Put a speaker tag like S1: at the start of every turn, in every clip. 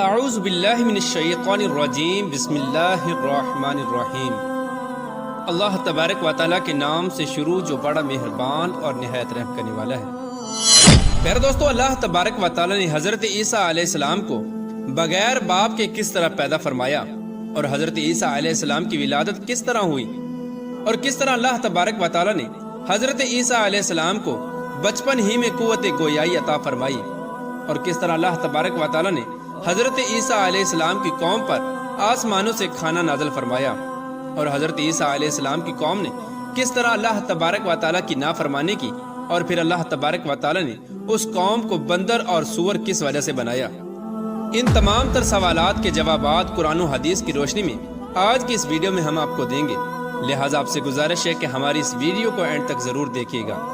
S1: اعوذ باللہ من الشیطان الرجیم بسم اللہ الرحمن الرحیم۔ اللہ تبارک و تعالیٰ کے نام سے شروع جو بڑا مہربان اور نہایت رحم کرنے والا ہے۔ پیارے دوستو، اللہ تبارک و تعالیٰ نے حضرت عیسیٰ علیہ السلام کو بغیر باپ کے کس طرح پیدا فرمایا اور حضرت عیسیٰ علیہ السلام کی ولادت کس طرح ہوئی، اور کس طرح اللہ تبارک و تعالیٰ نے حضرت عیسیٰ علیہ السلام کو بچپن ہی میں قوت گویائی عطا فرمائی، اور کس طرح اللہ تبارک و تعالیٰ نے حضرت عیسیٰ علیہ السلام کی قوم پر آسمانوں سے کھانا نازل فرمایا، اور حضرت عیسیٰ علیہ السلام کی قوم نے کس طرح اللہ تبارک و تعالیٰ کی نافرمانی کی، اور پھر اللہ تبارک و تعالیٰ نے اس قوم کو بندر اور سور کس وجہ سے بنایا۔ ان تمام تر سوالات کے جوابات قرآن و حدیث کی روشنی میں آج کی اس ویڈیو میں ہم آپ کو دیں گے، لہٰذا آپ سے گزارش ہے کہ ہماری اس ویڈیو کو اینڈ تک ضرور دیکھیے گا۔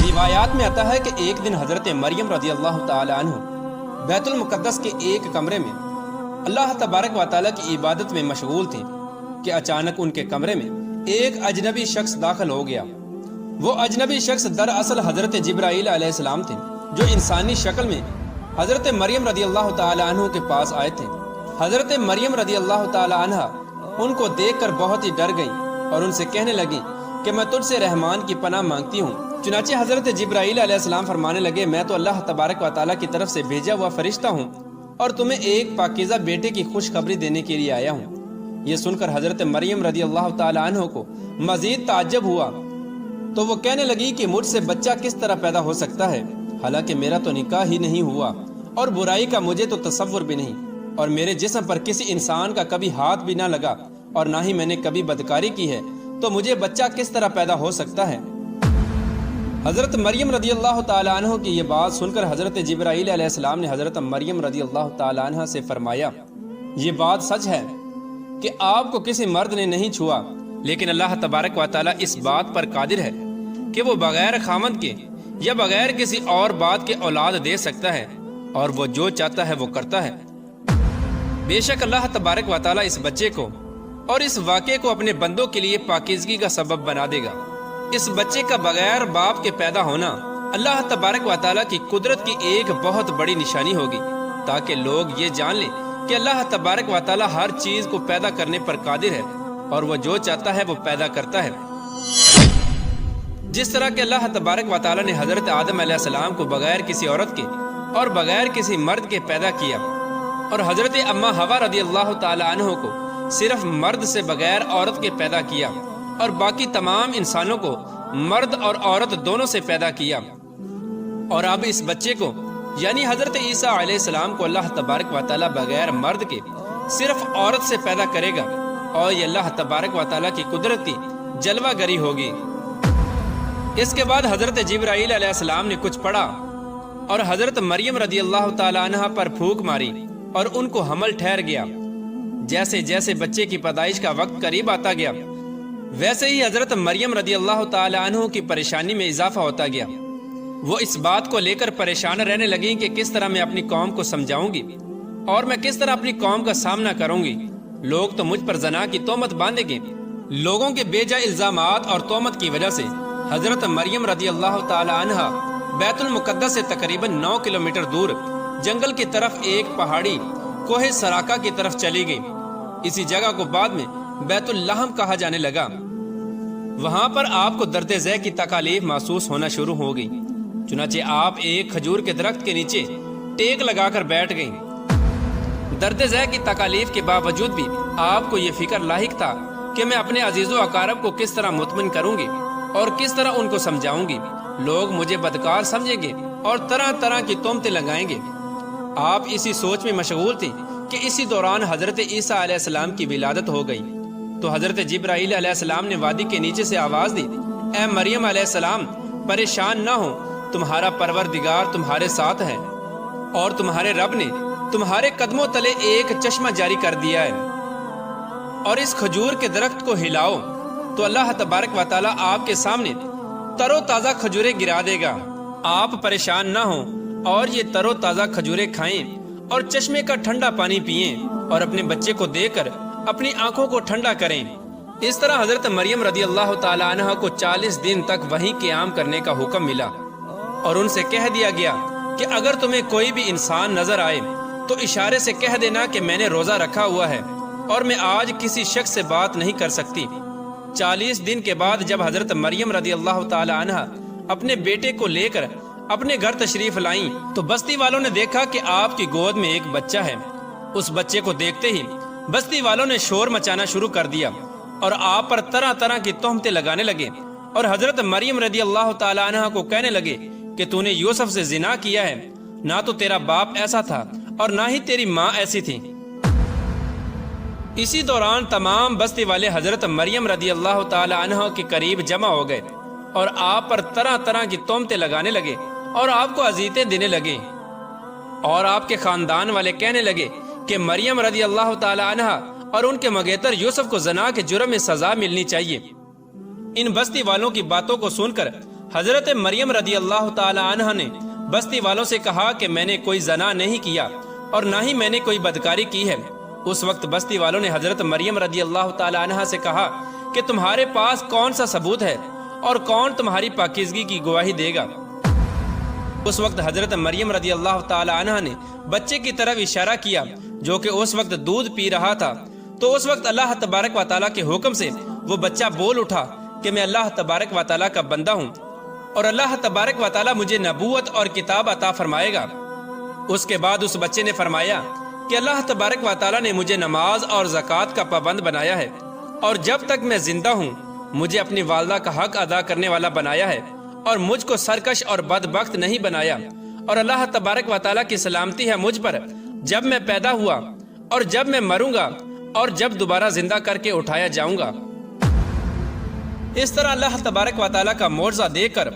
S1: روایات میں آتا ہے کہ ایک دن حضرت مریم رضی اللہ تعالی عنہ بیت المقدس کے ایک کمرے میں اللہ تبارک و تعالیٰ کی عبادت میں مشغول تھیں کہ اچانک ان کے کمرے میں ایک اجنبی شخص داخل ہو گیا۔ وہ اجنبی شخص دراصل حضرت جبرائیل علیہ السلام تھے، جو انسانی شکل میں حضرت مریم رضی اللہ تعالی عنہ کے پاس آئے تھے۔ حضرت مریم رضی اللہ تعالی عنہ ان کو دیکھ کر بہت ہی ڈر گئیں اور ان سے کہنے لگیں کہ میں تجھ سے رحمان کی پناہ مانگتی ہوں۔ چنانچہ حضرت جبرائیل علیہ السلام فرمانے لگے، میں تو اللہ تبارک و تعالیٰ کی طرف سے بھیجا ہوا فرشتہ ہوں اور تمہیں ایک پاکیزہ بیٹے کی خوشخبری دینے کے لیے آیا ہوں۔ یہ سن کر حضرت مریم رضی اللہ تعالی عنہ کو مزید تعجب ہوا، تو وہ کہنے لگی کہ مجھ سے بچہ کس طرح پیدا ہو سکتا ہے، حالانکہ میرا تو نکاح ہی نہیں ہوا اور برائی کا مجھے تو تصور بھی نہیں، اور میرے جسم پر کسی انسان کا کبھی ہاتھ بھی نہ لگا، اور نہ ہی میں نے کبھی بدکاری کی ہے، تو مجھے بچہ کس طرح پیدا ہو سکتا ہے۔ حضرت مریم رضی اللہ تعالی عنہ کی یہ بات سن کر حضرت جبرائیل علیہ السلام نے حضرت مریم رضی اللہ تعالی عنہ سے فرمایا، یہ بات سچ ہے کہ آپ کو کسی مرد نے نہیں چھوا، لیکن اللہ تبارک و تعالی اس بات پر قادر ہے کہ وہ بغیر خامند کے یا بغیر کسی اور بات کے اولاد دے سکتا ہے، اور وہ جو چاہتا ہے وہ کرتا ہے۔ بے شک اللہ تبارک و تعالی اس بچے کو اور اس واقعے کو اپنے بندوں کے لیے پاکیزگی کا سبب بنا دے گا۔ اس بچے کا بغیر باپ کے پیدا ہونا اللہ تبارک و تعالیٰ کی قدرت کی ایک بہت بڑی نشانی ہوگی، تاکہ لوگ یہ جان لیں کہ اللہ تبارک و تعالیٰ ہر چیز کو پیدا کرنے پر قادر ہے، اور وہ جو چاہتا ہے وہ پیدا کرتا ہے۔ جس طرح کہ اللہ تبارک و تعالیٰ نے حضرت آدم علیہ السلام کو بغیر کسی عورت کے اور بغیر کسی مرد کے پیدا کیا، اور حضرت اما حوا رضی اللہ تعالی عنہ کو صرف مرد سے بغیر عورت کے پیدا کیا، اور باقی تمام انسانوں کو مرد اور عورت دونوں سے پیدا کیا، اور اب اس بچے کو یعنی حضرت عیسیٰ علیہ السلام کو اللہ تبارک و تعالیٰ بغیر مرد کے صرف عورت سے پیدا کرے گا، اور یہ اللہ تبارک و تعالیٰ کی قدرت کی جلوہ گری ہوگی۔ اس کے بعد حضرت جبرائیل علیہ السلام نے کچھ پڑھا اور حضرت مریم رضی اللہ تعالی عنہ پر پھونک ماری، اور ان کو حمل ٹھہر گیا۔ جیسے جیسے بچے کی پیدائش کا وقت قریب آتا گیا، ویسے ہی حضرت مریم رضی اللہ تعالی عنہ کی پریشانی میں اضافہ ہوتا گیا۔ وہ اس بات کو لے کر پریشان رہنے لگیں کہ کس طرح میں اپنی قوم کو سمجھاؤں گی، اور میں کس طرح اپنی قوم کا سامنا کروں گی۔ لوگ تو مجھ پر زنا کی تہمت باندھیں گے۔ لوگوں کے بے جا الزامات اور تہمت کی وجہ سے حضرت مریم رضی اللہ تعالی عنہ بیت المقدس سے تقریباً 9 کلومیٹر دور جنگل کی طرف ایک پہاڑی کوہ سراقہ کی طرف چلی گئی۔ اسی جگہ کو بعد میں بیت اللحم کہا جانے لگا۔ وہاں پر آپ کو درد ذہ کی تکالیف محسوس ہونا شروع ہو گئی، چنانچہ آپ ایک کھجور کے درخت کے نیچے ٹیک لگا کر بیٹھ گئیں۔ درد ذہ کی تکالیف کے باوجود بھی آپ کو یہ فکر لاحق تھا کہ میں اپنے عزیز و اقارب کو کس طرح مطمئن کروں گی اور کس طرح ان کو سمجھاؤں گی۔ لوگ مجھے بدکار سمجھیں گے اور طرح طرح کی تہمتیں لگائیں گے۔ آپ اسی سوچ میں مشغول تھے کہ اسی دوران حضرت عیسیٰ علیہ السلام کی ولادت ہو گئی۔ تو حضرت جبرائیل علیہ السلام نے وادی کے نیچے سے آواز دی، اے مریم علیہ السلام، پریشان نہ ہو، تمہارا پروردگار تمہارے ساتھ ہے، اور تمہارے رب نے تمہارے قدموں تلے ایک چشمہ جاری کر دیا ہے، اور اس کھجور کے درخت کو ہلاؤ تو اللہ تبارک و تعالیٰ آپ کے سامنے تر و تازہ کھجوریں گرا دے گا۔ آپ پریشان نہ ہوں اور یہ تر و تازہ کھجوریں کھائیں اور چشمے کا ٹھنڈا پانی پئیں، اور اپنے بچے کو دے کر اپنی آنکھوں کو ٹھنڈا کریں۔ اس طرح حضرت مریم رضی اللہ تعالی عنہ کو 40 دن تک وہیں قیام کرنے کا حکم ملا، اور ان سے کہہ دیا گیا کہ اگر تمہیں کوئی بھی انسان نظر آئے تو اشارے سے کہہ دینا کہ میں نے روزہ رکھا ہوا ہے اور میں آج کسی شخص سے بات نہیں کر سکتی۔ 40 دن کے بعد جب حضرت مریم رضی اللہ تعالی عنہ اپنے بیٹے کو لے کر اپنے گھر تشریف لائیں تو بستی والوں نے دیکھا کہ آپ کی گود میں ایک بچہ ہے۔ اس بچے کو دیکھتے ہی بستی والوں نے شور مچانا شروع کر دیا اور آپ پر طرح طرح کی تہمتیں لگانے لگے اور حضرت مریم رضی اللہ تعالی عنہ کو کہنے لگے کہ تو نے یوسف سے زنا کیا ہے، نہ تو تیرا باپ ایسا تھا اور نہ ہی تیری ماں ایسی تھی۔ اسی دوران تمام بستی والے حضرت مریم رضی اللہ تعالی عنہ کے قریب جمع ہو گئے اور آپ پر طرح طرح کی تہمتیں لگانے لگے اور آپ کو اذیتیں دینے لگے، اور آپ کے خاندان والے کہنے لگے کہ مریم رضی اللہ تعالی عنہ اور ان کے مگیتر یوسف کو زنا کے جرم میں سزا ملنی چاہیے۔ ان بستی والوں کی باتوں کو سن کر حضرت مریم رضی اللہ تعالی عنہ نے بستی والوں سے کہا کہ میں نے کوئی زنا نہیں کیا اور نہ ہی میں نے کوئی بدکاری کی ہے۔ اس وقت بستی والوں نے حضرت مریم رضی اللہ تعالی عنہ سے کہا کہ تمہارے پاس کون سا ثبوت ہے اور کون تمہاری پاکیزگی کی گواہی دے گا؟ اس وقت حضرت مریم رضی اللہ تعالی عنہ نے بچے کی طرف اشارہ کیا جو کہ اس وقت دودھ پی رہا تھا، تو اس وقت اللہ تبارک و تعالیٰ کے حکم سے وہ بچہ بول اٹھا کہ میں اللہ تبارک و تعالیٰ کا بندہ ہوں اور اللہ تبارک و تعالیٰ مجھے نبوت اور کتاب عطا فرمائے گا۔ اس کے بعد اس بچے نے فرمایا کہ اللہ تبارک و تعالیٰ نے مجھے نماز اور زکوٰۃ کا پابند بنایا ہے اور جب تک میں زندہ ہوں مجھے اپنی والدہ کا حق ادا کرنے والا بنایا ہے اور مجھ کو سرکش اور بدبخت نہیں بنایا، اور اللہ تبارک و تعالیٰ کی سلامتی ہے مجھ پر جب میں پیدا ہوا اور جب میں مروں گا اور جب دوبارہ زندہ کر کے اٹھایا جاؤں گا۔ اس طرح اللہ تبارک و تعالیٰ کا معجزہ دیکھ کر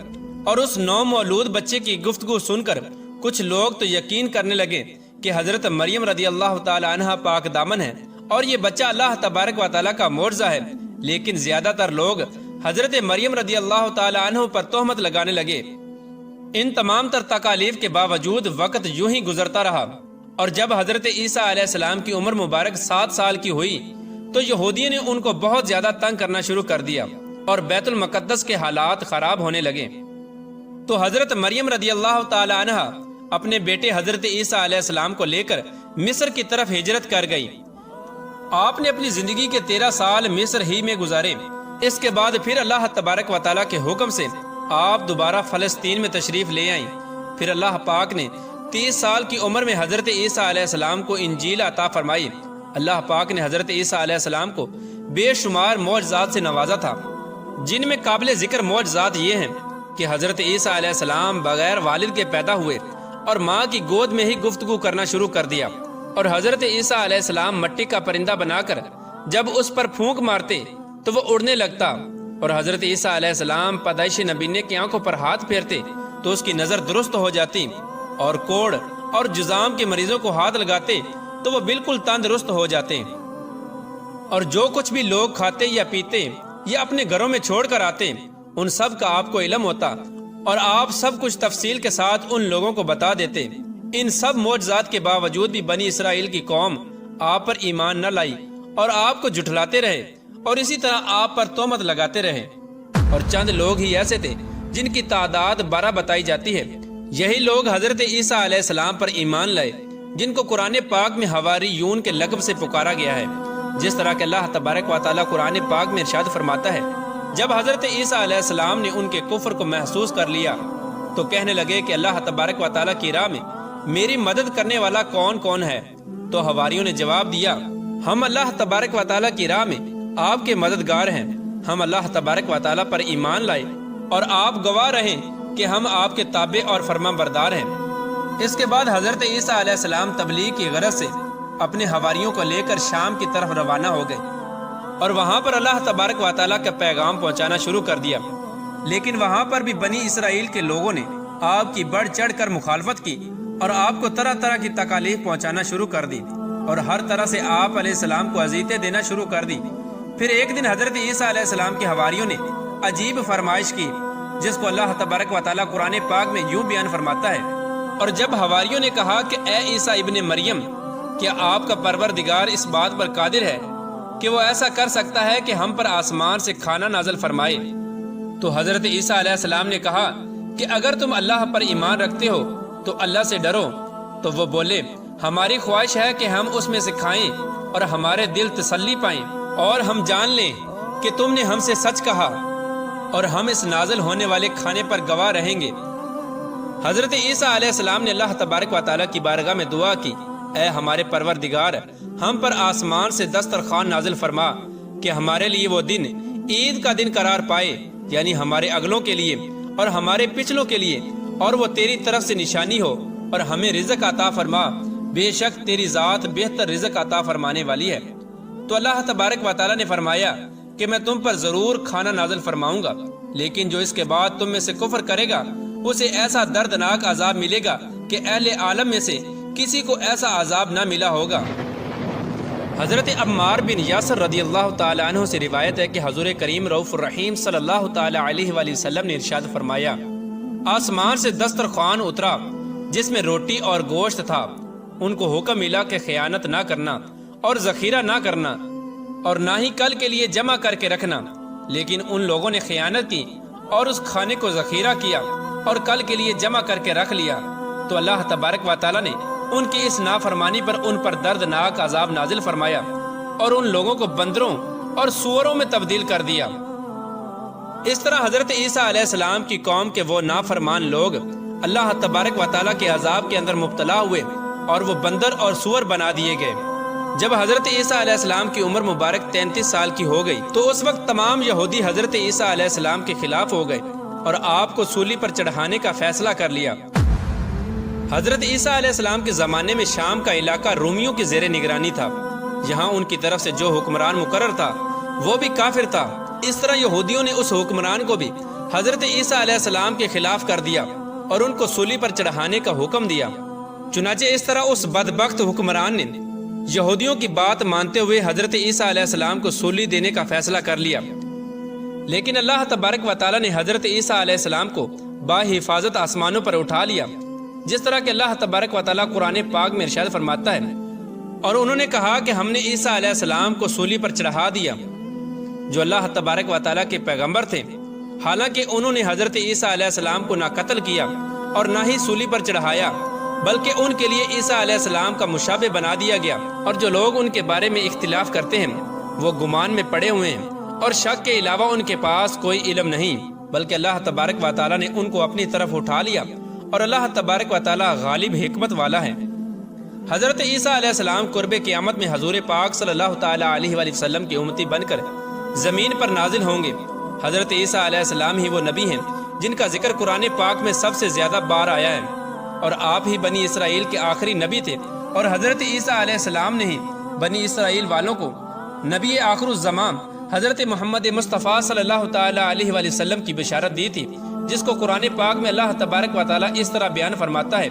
S1: اور اس نو مولود بچے کی گفتگو سن کر کچھ لوگ تو یقین کرنے لگے کہ حضرت مریم رضی اللہ تعالی عنہ پاک دامن ہے اور یہ بچہ اللہ تبارک و تعالیٰ کا معجزہ ہے، لیکن زیادہ تر لوگ حضرت مریم رضی اللہ تعالی عنہ پر تہمت لگانے لگے۔ ان تمام تر تکالیف کے باوجود وقت یوں ہی گزرتا رہا، اور جب حضرت عیسیٰ علیہ السلام کی عمر مبارک 7 سال کی ہوئی تو یہودیوں نے ان کو بہت زیادہ تنگ کرنا شروع کر دیا اور بیت المقدس کے حالات خراب ہونے لگے۔ تو حضرت مریم رضی اللہ تعالی عنہ اپنے بیٹے حضرت عیسیٰ علیہ السلام کو لے کر مصر کی طرف ہجرت کر گئی۔ آپ نے اپنی زندگی کے 13 سال مصر ہی میں گزارے۔ اس کے بعد پھر اللہ تبارک و تعالیٰ کے حکم سے آپ دوبارہ فلسطین میں تشریف لے آئیں۔ پھر اللہ پاک نے 30 سال کی عمر میں حضرت عیسیٰ علیہ السلام کو انجیل عطا فرمائی۔ اللہ پاک نے حضرت عیسیٰ علیہ السلام کو بے شمار معجزات سے نوازا تھا، جن میں قابل ذکر معجزات یہ ہیں کہ حضرت عیسیٰ علیہ السلام بغیر والد کے پیدا ہوئے اور ماں کی گود میں ہی گفتگو کرنا شروع کر دیا، اور حضرت عیسیٰ علیہ السلام مٹی کا پرندہ بنا کر جب اس پر پھونک مارتے تو وہ اڑنے لگتا، اور حضرت عیسیٰ علیہ السلام پیدائشی نبینے کی آنکھوں پر ہاتھ پھیرتے تو اس کی نظر درست ہو جاتی، اور کوڑ اور جزام کے مریضوں کو ہاتھ لگاتے تو وہ بالکل تندرست ہو جاتے، اور جو کچھ بھی لوگ کھاتے یا پیتے یا اپنے گھروں میں چھوڑ کر آتے ان سب کا آپ کو علم ہوتا، اور آپ سب کچھ تفصیل کے ساتھ ان لوگوں کو بتا دیتے۔ ان سب معجزات کے باوجود بھی بنی اسرائیل کی قوم آپ پر ایمان نہ لائی اور آپ کو جھٹلاتے رہے، اور اسی طرح آپ پر تہمت لگاتے رہے، اور چند لوگ ہی ایسے تھے جن کی تعداد 12 بتائی جاتی ہے۔ یہی لوگ حضرت عیسیٰ علیہ السلام پر ایمان لائے، جن کو قرآن پاک میں حواریون کے لقب سے پکارا گیا ہے، جس طرح کہ اللہ تبارک و تعالیٰ قرآن پاک میں ارشاد فرماتا ہے، جب حضرت عیسیٰ علیہ السلام نے ان کے کفر کو محسوس کر لیا تو کہنے لگے کہ اللہ تبارک و تعالیٰ کی راہ میں میری مدد کرنے والا کون کون ہے؟ تو حواریوں نے جواب دیا، ہم اللہ تبارک و تعالیٰ کی راہ میں آپ کے مددگار ہیں، ہم اللہ تبارک و تعالیٰ پر ایمان لائے اور آپ گواہ رہیں کہ ہم آپ کے تابع اور فرما بردار ہیں۔ اس کے بعد حضرت عیسیٰ علیہ السلام تبلیغ کی غرض سے اپنے حواریوں کو لے کر شام کی طرف روانہ ہو گئے، اور وہاں پر اللہ تبارک و تعالیٰ کا پیغام پہنچانا شروع کر دیا، لیکن وہاں پر بھی بنی اسرائیل کے لوگوں نے آپ کی بڑھ چڑھ کر مخالفت کی اور آپ کو طرح طرح کی تکالیف پہنچانا شروع کر دی، اور ہر طرح سے آپ علیہ السلام کو اذیتیں دینا شروع کر دی۔ پھر ایک دن حضرت عیسیٰ علیہ السلام کے حواریوں نے عجیب فرمائش کی، جس کو اللہ تبارک و تعالیٰ قرآن پاک میں یوں بیان فرماتا ہے، اور جب حواریوں نے کہا کہ اے عیسیٰ ابن مریم، کیا آپ کا پروردگار اس بات پر قادر ہے کہ وہ ایسا کر سکتا ہے کہ ہم پر آسمان سے کھانا نازل فرمائے؟ تو حضرت عیسیٰ علیہ السلام نے کہا کہ اگر تم اللہ پر ایمان رکھتے ہو تو اللہ سے ڈرو۔ تو وہ بولے، ہماری خواہش ہے کہ ہم اس میں سے کھائیں اور ہمارے دل تسلی پائیں، اور ہم جان لیں کہ تم نے ہم سے سچ کہا، اور ہم اس نازل ہونے والے کھانے پر گواہ رہیں گے۔ حضرت عیسیٰ علیہ السلام نے اللہ تبارک و تعالیٰ کی بارگاہ میں دعا کی، اے ہمارے پروردگار، ہم پر آسمان سے دسترخوان نازل فرما کہ ہمارے لیے وہ دن عید کا دن قرار پائے، یعنی ہمارے اگلوں کے لیے اور ہمارے پچھلوں کے لیے، اور وہ تیری طرف سے نشانی ہو، اور ہمیں رزق عطا فرما، بے شک تیری ذات بہتر رزق عطا فرمانے والی ہے۔ تو اللہ تبارک و تعالیٰ نے فرمایا کہ میں تم پر ضرور کھانا نازل فرماؤں گا، لیکن جو اس کے بعد تم میں سے کفر کرے گا اسے ایسا دردناک عذاب ملے گا کہ اہل عالم میں سے کسی کو ایسا عذاب نہ ملا ہوگا۔ حضرت عمار بن یاسر رضی اللہ تعالی عنہ سے روایت ہے کہ حضور کریم رؤوف الرحیم صلی اللہ تعالی علیہ وآلہ وسلم نے ارشاد فرمایا، آسمان سے دسترخوان اترا جس میں روٹی اور گوشت تھا، ان کو حکم ملا کہ خیانت نہ کرنا اور ذخیرہ نہ کرنا، اور نہ ہی کل کے لیے جمع کر کے رکھنا، لیکن ان لوگوں نے خیانت کی اور اس کھانے کو ذخیرہ کیا اور کل کے لیے جمع کر کے رکھ لیا، تو اللہ تبارک و تعالیٰ نے ان کی اس نافرمانی پر ان پر دردناک عذاب نازل فرمایا اور ان لوگوں کو بندروں اور سوروں میں تبدیل کر دیا۔ اس طرح حضرت عیسیٰ علیہ السلام کی قوم کے وہ نافرمان لوگ اللہ تبارک و تعالیٰ کے عذاب کے اندر مبتلا ہوئے اور وہ بندر اور سور بنا دیے گئے۔ جب حضرت عیسیٰ علیہ السلام کی عمر مبارک 33 سال کی ہو گئی تو اس وقت تمام یہودی حضرت عیسیٰ علیہ السلام کے خلاف ہو گئے اور آپ کو سولی پر چڑھانے کا فیصلہ کر لیا۔ حضرت عیسیٰ علیہ السلام کے زمانے میں شام کا علاقہ رومیوں کی زیر نگرانی تھا، یہاں ان کی طرف سے جو حکمران مقرر تھا وہ بھی کافر تھا۔ اس طرح یہودیوں نے اس حکمران کو بھی حضرت عیسیٰ علیہ السلام کے خلاف کر دیا اور ان کو سولی پر چڑھانے کا حکم دیا۔ چنانچہ اس طرح اس بدبخت حکمران نے یہودیوں کی بات مانتے ہوئے حضرت عیسیٰ علیہ السلام کو سولی دینے کا فیصلہ کر لیا، لیکن اللہ تبارک و تعالیٰ نے حضرت عیسیٰ علیہ السلام کو باحفاظت آسمانوں پر اٹھا لیا، جس طرح کہ اللہ تبارک و تعالیٰ قرآن پاک میں ارشاد فرماتا ہے، اور انہوں نے کہا کہ ہم نے عیسیٰ علیہ السلام کو سولی پر چڑھا دیا، جو اللہ تبارک و تعالیٰ کے پیغمبر تھے، حالانکہ انہوں نے حضرت عیسیٰ علیہ السلام کو نہ قتل کیا اور نہ ہی سولی پر چڑھایا، بلکہ ان کے لیے عیسیٰ علیہ السلام کا مشابہ بنا دیا گیا، اور جو لوگ ان کے بارے میں اختلاف کرتے ہیں وہ گمان میں پڑے ہوئے ہیں، اور شک کے علاوہ ان کے پاس کوئی علم نہیں، بلکہ اللہ تبارک و تعالیٰ نے ان کو اپنی طرف اٹھا لیا، اور اللہ تبارک و تعالیٰ غالب حکمت والا ہے۔ حضرت عیسیٰ علیہ السلام قرب قیامت میں حضور پاک صلی اللہ تعالیٰ علیہ وآلہ وسلم کی امتی بن کر زمین پر نازل ہوں گے۔ حضرت عیسیٰ علیہ السلام ہی وہ نبی ہیں جن کا ذکر قرآن پاک میں سب سے زیادہ بار آیا ہے، اور آپ ہی بنی اسرائیل کے آخری نبی تھے، اور حضرت عیسیٰ علیہ السلام نے ہی بنی اسرائیل والوں کو نبی آخر الزمان حضرت محمد مصطفیٰ صلی اللہ تعالیٰ علیہ وآلہ وسلم کی بشارت دی تھی، جس کو قرآن پاک میں اللہ تبارک و تعالیٰ اس طرح بیان فرماتا ہے،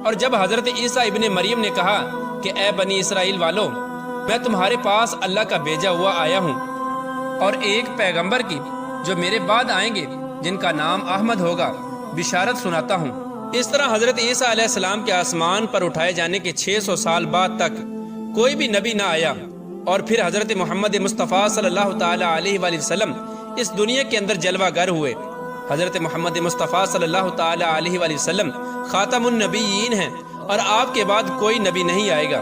S1: اور جب حضرت عیسیٰ ابن مریم نے کہا کہ اے بنی اسرائیل والو، میں تمہارے پاس اللہ کا بھیجا ہوا آیا ہوں، اور ایک پیغمبر کی جو میرے بعد آئیں گے جن کا نام احمد ہوگا بشارت سناتا ہوں۔ اس طرح حضرت عیسیٰ علیہ السلام کے آسمان پر اٹھائے جانے کے 600 سال بعد تک کوئی بھی نبی نہ آیا، اور پھر حضرت محمد مصطفیٰ صلی اللہ تعالیٰ علیہ وآلہ وسلم اس دنیا کے اندر جلوہ گر ہوئے۔ حضرت محمد مصطفیٰ صلی اللہ تعالیٰ علیہ وآلہ وسلم خاتم النبیین ہیں، اور آپ کے بعد کوئی نبی نہیں آئے گا۔